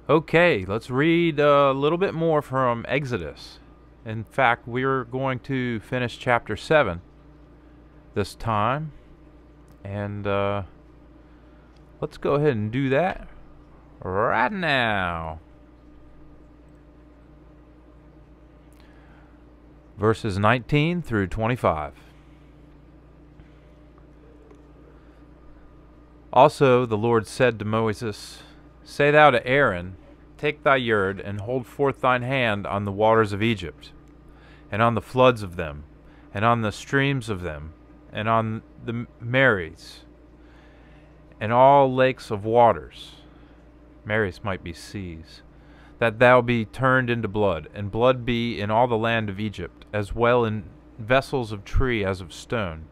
Okay, let's read a little bit more from Exodus. In fact, we're going to finish chapter 7 this time. And let's go ahead and do that right now. Verses 19 through 25. Also the Lord said to Moses, Say thou to Aaron, Take thy yard, and hold forth thine hand on the waters of Egypt, and on the floods of them, and on the streams of them, and on the mares, and all lakes of waters. Mares might be seas. That thou be turned into blood, and blood be in all the land of Egypt, as well in vessels of tree as of stone.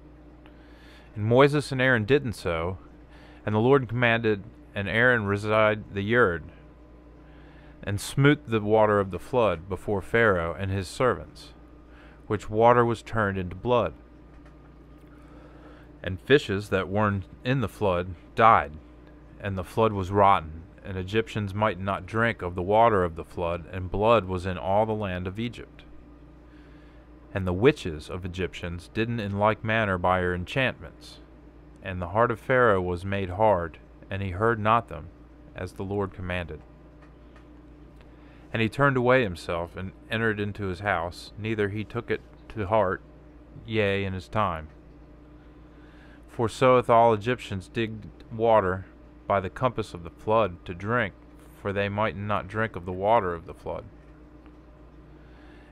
And Moses and Aaron did so, and the Lord commanded, and Aaron reside the yard, and smote the water of the flood before Pharaoh and his servants, which water was turned into blood. And fishes that were in the flood died, and the flood was rotten, and Egyptians might not drink of the water of the flood, and blood was in all the land of Egypt. And the witches of Egyptians did in like manner by her enchantments. And the heart of Pharaoh was made hard, and he heard not them, as the Lord commanded. And he turned away himself, and entered into his house, neither he took it to heart, yea, in his time. For so hath all Egyptians digged water by the compass of the flood to drink, for they might not drink of the water of the flood.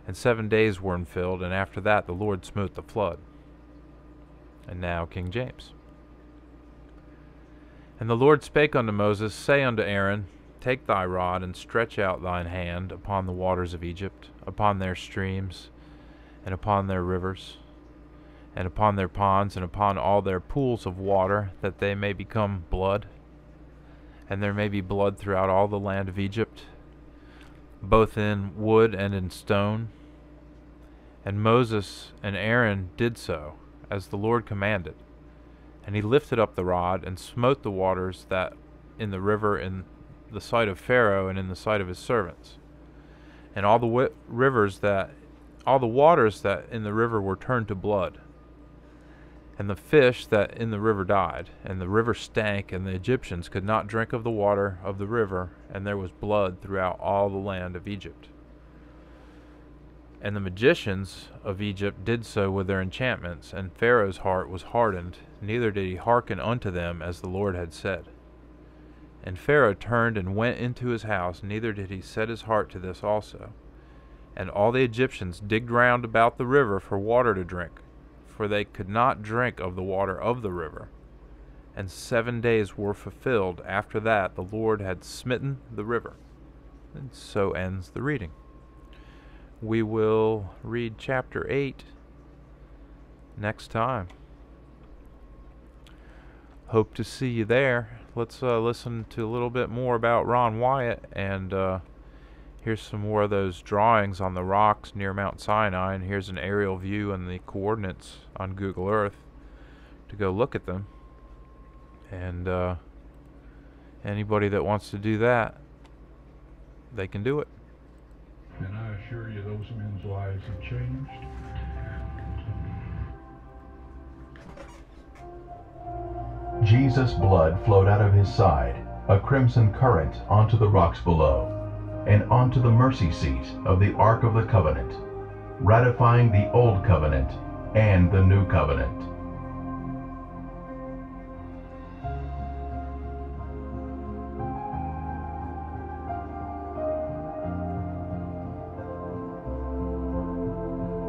And 7 days were filled, and after that the Lord smote the flood. And now King James. And the Lord spake unto Moses, Say unto Aaron, Take thy rod, and stretch out thine hand upon the waters of Egypt, upon their streams, and upon their rivers, and upon their ponds, and upon all their pools of water, that they may become blood. And there may be blood throughout all the land of Egypt, both in wood and in stone. And Moses and Aaron did so, as the Lord commanded. And he lifted up the rod, and smote the waters that in the river in the sight of Pharaoh and in the sight of his servants. And all the waters that in the river were turned to blood. And the fish that in the river died, and the river stank, and the Egyptians could not drink of the water of the river, and there was blood throughout all the land of Egypt. And the magicians of Egypt did so with their enchantments, and Pharaoh's heart was hardened, neither did he hearken unto them as the Lord had said. And Pharaoh turned and went into his house, neither did he set his heart to this also. And all the Egyptians digged round about the river for water to drink, for they could not drink of the water of the river. And 7 days were fulfilled after that the Lord had smitten the river. And so ends the reading. We will read chapter 8 next time. Hope to see you there. Let's listen to a little bit more about Ron Wyatt, and here's some more of those drawings on the rocks near Mount Sinai, and here's an aerial view and the coordinates on Google Earth to go look at them. And anybody that wants to do that, they can do it. And I assure you those men's lives have changed. Jesus' blood flowed out of his side, a crimson current onto the rocks below, and onto the mercy seat of the Ark of the Covenant, ratifying the Old Covenant and the New Covenant.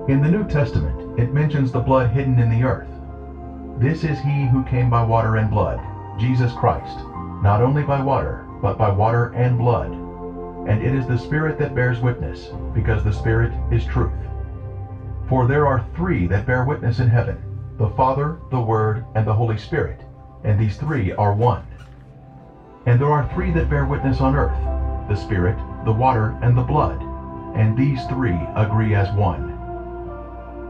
In the New Testament, it mentions the blood hidden in the earth. This is he who came by water and blood, Jesus Christ, not only by water, but by water and blood. And it is the Spirit that bears witness, because the Spirit is truth. For there are three that bear witness in heaven, the Father, the Word, and the Holy Spirit, and these three are one. And there are three that bear witness on earth, the Spirit, the water, and the blood, and these three agree as one.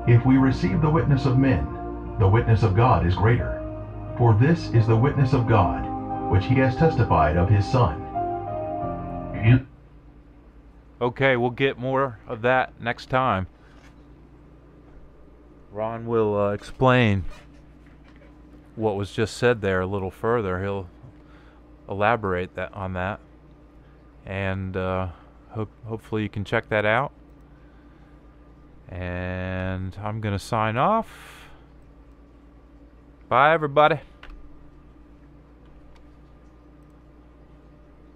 If we receive the witness of men, the witness of God is greater. For this is the witness of God, which he has testified of his Son. And Okay, we'll get more of that next time. Ron will explain what was just said there a little further. He'll elaborate on that, and hopefully you can check that out. And I'm gonna sign off. Bye, everybody.